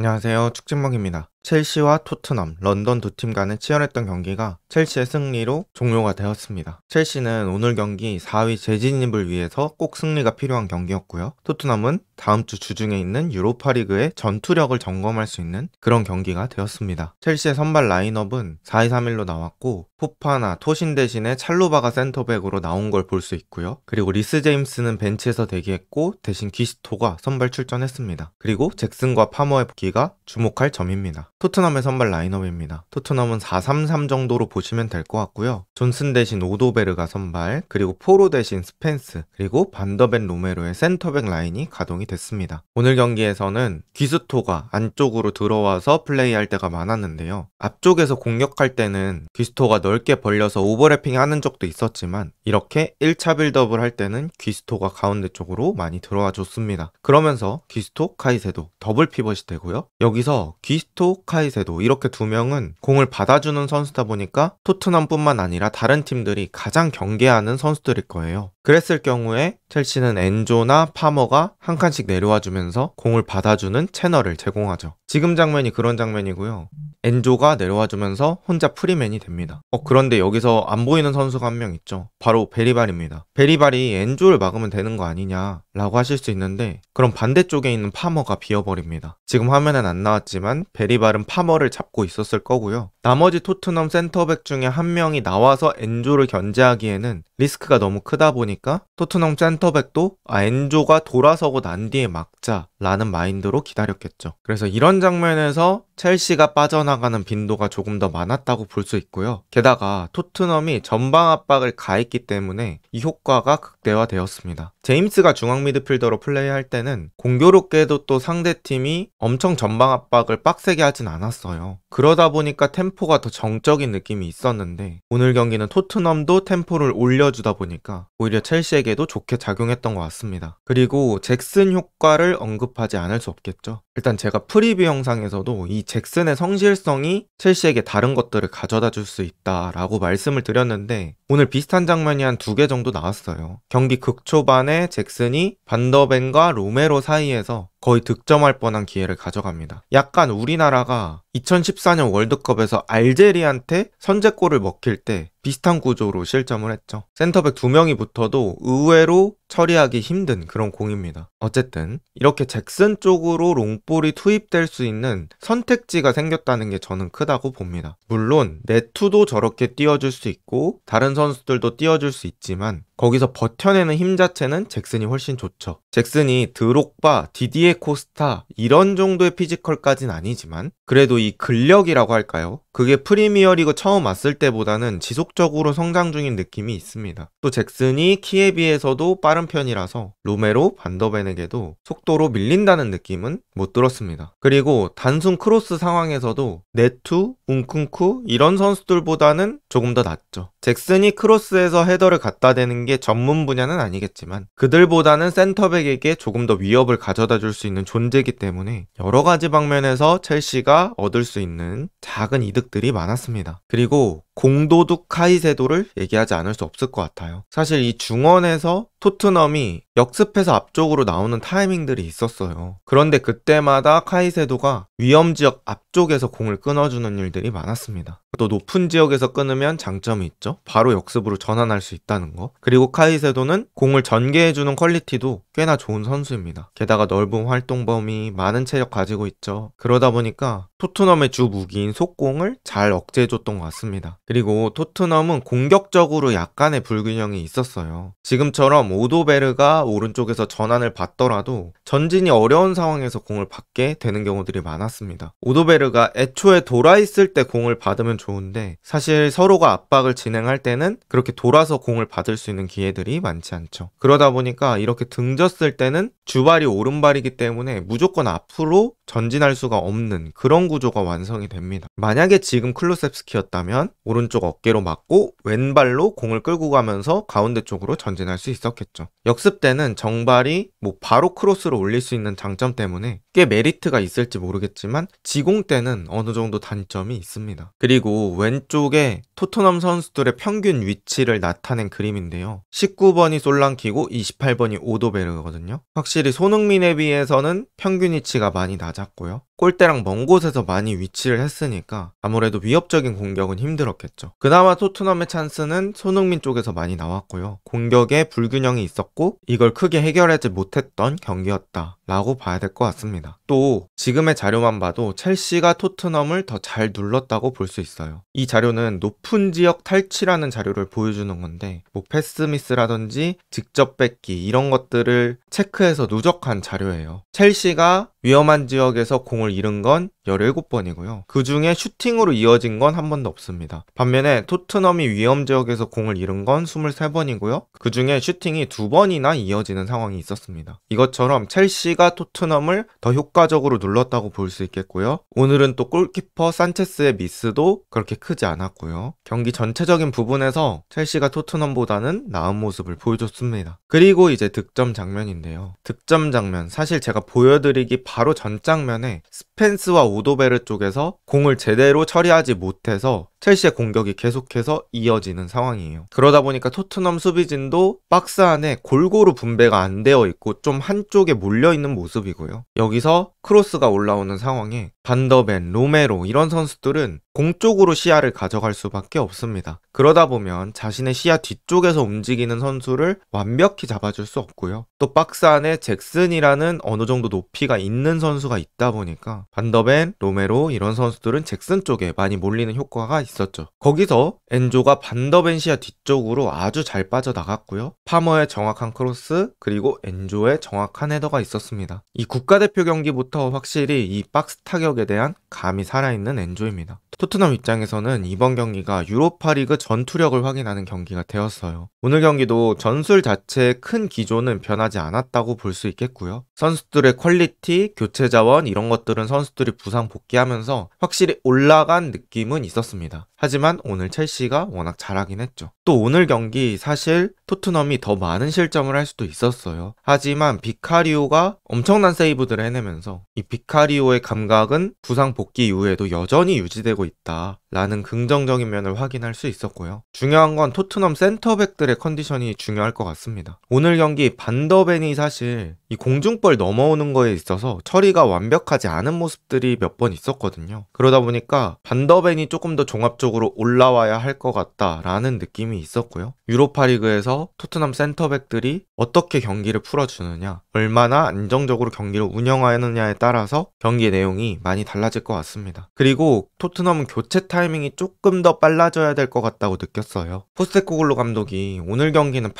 안녕하세요. 축진먹입니다. 첼시와 토트넘, 런던 두 팀 간의 치열했던 경기가 첼시의 승리로 종료가 되었습니다. 첼시는 오늘 경기 4위 재진입을 위해서 꼭 승리가 필요한 경기였고요. 토트넘은 다음 주 주중에 있는 유로파리그의 전투력을 점검할 수 있는 그런 경기가 되었습니다. 첼시의 선발 라인업은 4-2-3-1로 나왔고 포파나 토신 대신에 찰루바가 센터백으로 나온 걸 볼 수 있고요. 그리고 리스 제임스는 벤치에서 대기했고 대신 기스토가 선발 출전했습니다. 그리고 잭슨과 파머의 복귀가 주목할 점입니다. 토트넘의 선발 라인업입니다. 토트넘은 4-3-3 정도로 보시면 될 것 같고요. 존슨 대신 오도베르가 선발, 그리고 포로 대신 스펜스, 그리고 반더벤 로메로의 센터백 라인이 가동이 됐습니다. 오늘 경기에서는 귀스토가 안쪽으로 들어와서 플레이할 때가 많았는데요. 앞쪽에서 공격할 때는 귀스토가 넓게 벌려서 오버래핑 하는 적도 있었지만 이렇게 1차 빌드업을 할 때는 귀스토가 가운데 쪽으로 많이 들어와 줬습니다. 그러면서 귀스토, 카이세도 더블 피벗이 되고요. 여기서 귀스토, 카이세도 이렇게 두 명은 공을 받아주는 선수다 보니까 토트넘뿐만 아니라 다른 팀들이 가장 경계하는 선수들일 거예요. 그랬을 경우에 첼시는 엔조나 파머가 한 칸씩 내려와 주면서 공을 받아주는 채널을 제공하죠. 지금 장면이 그런 장면이고요. 엔조가 내려와 주면서 혼자 프리맨이 됩니다. 그런데 여기서 안 보이는 선수가 한 명 있죠. 바로 베리발입니다. 베리발이 엔조를 막으면 되는 거 아니냐 라고 하실 수 있는데, 그럼 반대쪽에 있는 파머가 비어버립니다. 지금 화면엔 안 나왔지만 베리발은 파머를 잡고 있었을 거고요. 나머지 토트넘 센터백 중에 한 명이 나와서 엔조를 견제하기에는 리스크가 너무 크다 보니까 토트넘 센터백도 엔조가 돌아서고 난 뒤에 막자 라는 마인드로 기다렸겠죠. 그래서 이런 장면에서 첼시가 빠져나가는 빈도가 조금 더 많았다고 볼 수 있고요. 게다가 토트넘이 전방 압박을 가했기 때문에 이 효과가 극대화되었습니다. 제임스가 중앙 미드필더로 플레이할 때는 공교롭게도 또 상대팀이 엄청 전방 압박을 빡세게 하진 않았어요. 그러다 보니까 템포가 더 정적인 느낌이 있었는데 오늘 경기는 토트넘도 템포를 올려주다 보니까 오히려 첼시에게도 좋게 작용했던 것 같습니다. 그리고 잭슨 효과를 언급하지 않을 수 없겠죠. 일단 제가 프리뷰 영상에서도 이 잭슨의 성실성이 첼시에게 다른 것들을 가져다 줄 수 있다라고 말씀을 드렸는데 오늘 비슷한 장면이 한 2개 정도 나왔어요. 경기 극초반에 잭슨이 반더벤과 로메로 사이에서 거의 득점할 뻔한 기회를 가져갑니다. 약간 우리나라가 2014년 월드컵에서 알제리한테 선제골을 먹힐 때 비슷한 구조로 실점을 했죠. 센터백 2명이 붙어도 의외로 처리하기 힘든 그런 공입니다. 어쨌든 이렇게 잭슨 쪽으로 롱볼이 투입될 수 있는 선택지가 생겼다는 게 저는 크다고 봅니다. 물론 네투도 저렇게 띄워줄 수 있고 다른 선수들도 띄워줄 수 있지만 거기서 버텨내는 힘 자체는 잭슨이 훨씬 좋죠. 잭슨이 드록바, 디디에 코스타 이런 정도의 피지컬까지는 아니지만 그래도 이 근력이라고 할까요? 그게 프리미어리그 처음 왔을 때보다는 지속적으로 성장 중인 느낌이 있습니다. 또 잭슨이 키에 비해서도 빠른 편이라서 로메로, 반더벤에게도 속도로 밀린다는 느낌은 못 들었습니다. 그리고 단순 크로스 상황에서도 네투, 웅쿵쿠 이런 선수들보다는 조금 더 낫죠. 잭슨이 크로스에서 헤더를 갖다 대는 게 전문 분야는 아니겠지만 그들보다는 센터백에게 조금 더 위협을 가져다 줄 수 있는 존재이기 때문에 여러 가지 방면에서 첼시가 얻을 수 있는 작은 이득들이 많았습니다. 그리고 공도둑 카이세도를 얘기하지 않을 수 없을 것 같아요. 사실 이 중원에서 토트넘이 역습해서 앞쪽으로 나오는 타이밍들이 있었어요. 그런데 그때마다 카이세도가 위험지역 앞쪽에서 공을 끊어주는 일들이 많았습니다. 또 높은 지역에서 끊으면 장점이 있죠. 바로 역습으로 전환할 수 있다는 거. 그리고 카이세도는 공을 전개해주는 퀄리티도 꽤나 좋은 선수입니다. 게다가 넓은 활동 범위, 많은 체력 가지고 있죠. 그러다 보니까 토트넘의 주 무기인 속공을 잘 억제해줬던 것 같습니다. 그리고 토트넘은 공격적으로 약간의 불균형이 있었어요. 지금처럼 오도베르가 오른쪽에서 전환을 받더라도 전진이 어려운 상황에서 공을 받게 되는 경우들이 많았습니다. 오도베르가 애초에 돌아있을 때 공을 받으면 좋은데 사실 서로가 압박을 진행할 때는 그렇게 돌아서 공을 받을 수 있는 기회들이 많지 않죠. 그러다 보니까 이렇게 등졌을 때는 주발이 오른발이기 때문에 무조건 앞으로 전진할 수가 없는 그런 구조가 완성이 됩니다. 만약에 지금 클루셉스키였다면 오른쪽 어깨로 맞고 왼발로 공을 끌고 가면서 가운데 쪽으로 전진할 수 있었겠죠. 역습 때는 정발이 바로 크로스로 올릴 수 있는 장점 때문에 꽤 메리트가 있을지 모르겠지만 지공 때는 어느 정도 단점이 있습니다. 그리고 왼쪽에 토트넘 선수들의 평균 위치를 나타낸 그림인데요. 19번이 솔랑키고 28번이 오도베르거든요. 확실히 손흥민에 비해서는 평균 위치가 많이 낮았고요. 골대랑 먼 곳에서 많이 위치를 했으니까 아무래도 위협적인 공격은 힘들었겠죠. 그나마 토트넘의 찬스는 손흥민 쪽에서 많이 나왔고요. 공격에 불균형이 있었고 이걸 크게 해결하지 못했던 경기였다 라고 봐야 될 것 같습니다. 또 지금의 자료만 봐도 첼시가 토트넘을 더 잘 눌렀다고 볼 수 있어요. 이 자료는 높은 지역 탈취라는 자료를 보여주는 건데 뭐 패스미스라든지 직접 뺏기 이런 것들을 체크해서 누적한 자료예요. 첼시가 위험한 지역에서 공을 잃은 건 17번이고요. 그 중에 슈팅으로 이어진 건 한 번도 없습니다. 반면에 토트넘이 위험 지역에서 공을 잃은 건 23번이고요. 그 중에 슈팅이 2번이나 이어지는 상황이 있었습니다. 이것처럼 첼시가 토트넘을 더 효과적으로 눌렀다고 볼 수 있겠고요. 오늘은 또 골키퍼 산체스의 미스도 그렇게 크지 않았고요. 경기 전체적인 부분에서 첼시가 토트넘보다는 나은 모습을 보여줬습니다. 그리고 이제 득점 장면인데요. 득점 장면, 사실 제가 보여드리기 바로 전 장면에 스펜스와 오도베르 쪽에서 공을 제대로 처리하지 못해서 첼시의 공격이 계속해서 이어지는 상황이에요. 그러다 보니까 토트넘 수비진도 박스 안에 골고루 분배가 안 되어 있고 좀 한쪽에 몰려있는 모습이고요. 여기서 크로스가 올라오는 상황에 반더벤, 로메로 이런 선수들은 공 쪽으로 시야를 가져갈 수밖에 없습니다. 그러다 보면 자신의 시야 뒤쪽에서 움직이는 선수를 완벽히 잡아줄 수 없고요. 또 박스 안에 잭슨이라는 어느 정도 높이가 있는 선수가 있다 보니까 반더벤, 로메로 이런 선수들은 잭슨 쪽에 많이 몰리는 효과가 있었죠. 거기서 엔조가 반더벤 시야 뒤쪽으로 아주 잘 빠져나갔고요. 파머의 정확한 크로스 그리고 엔조의 정확한 헤더가 있었습니다. 이 국가대표 경기부터 확실히 이 박스 타격에 대한 감이 살아있는 엔조입니다. 토트넘 입장에서는 이번 경기가 유로파리그 전투력을 확인하는 경기가 되었어요. 오늘 경기도 전술 자체의 큰 기조는 변하지 않았다고 볼 수 있겠고요. 선수들의 퀄리티, 교체 자원 이런 것들은 선수들이 부상 복귀하면서 확실히 올라간 느낌은 있었습니다. 하지만 오늘 첼시가 워낙 잘하긴 했죠. 또 오늘 경기 사실 토트넘이 더 많은 실점을 할 수도 있었어요. 하지만 비카리오가 엄청난 세이브들을 해내면서 이 비카리오의 감각은 부상 복귀 이후에도 여전히 유지되고 있다 라는 긍정적인 면을 확인할 수 있었고요. 중요한 건 토트넘 센터백들의 컨디션이 중요할 것 같습니다. 오늘 경기 반더벤이 사실 이 공중볼 넘어오는 거에 있어서 처리가 완벽하지 않은 모습들이 몇 번 있었거든요. 그러다 보니까 반더벤이 조금 더 종합적으로 올라와야 할 것 같다라는 느낌이 있었고요. 유로파리그에서 토트넘 센터백들이 어떻게 경기를 풀어주느냐, 얼마나 안정적으로 경기를 운영하느냐에 따라서 경기 내용이 많이 달라질 것 같습니다. 그리고 토트넘은 교체 타이밍이 조금 더 빨라져야 될 것 같다고 느꼈어요. 포스테코글루 감독이 오늘 경기는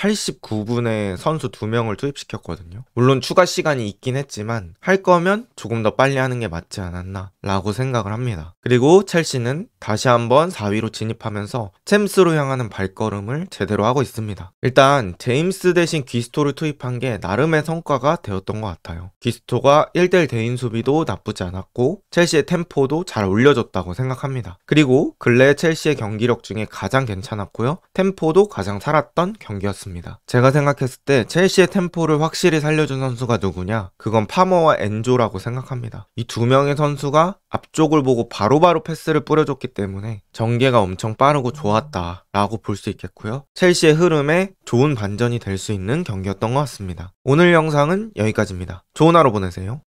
89분에 선수 2명을 투입시켰거든요. 물론 추가 시간이 있긴 했지만 할 거면 조금 더 빨리 하는 게 맞지 않았나 라고 생각을 합니다. 그리고 첼시는 다시 한번 4위로 진입하면서 챔스로 향하는 발걸음을 제대로 하고 있습니다. 일단 제임스 대신 귀스토를 투입한 게 나름의 성과가 되었던 것 같아요. 귀스토가 1대1 대인 수비도 나쁘지 않았고 첼시의 템포도 잘 올려줬다고 생각합니다. 그리고 근래 첼시의 경기력 중에 가장 괜찮았고요. 템포도 가장 살았던 경기였습니다. 제가 생각했을 때 첼시의 템포를 확실히 살려준 선수가 누구냐? 그건 파머와 엔조라고 생각합니다. 이 두 명의 선수가 앞쪽을 보고 바로바로 패스를 뿌려줬기 때문에 전개가 엄청 빠르고 좋았다 라고 볼 수 있겠고요. 첼시의 흐름에 좋은 반전이 될 수 있는 경기였던 것 같습니다. 오늘 영상은 여기까지입니다. 좋은 하루 보내세요.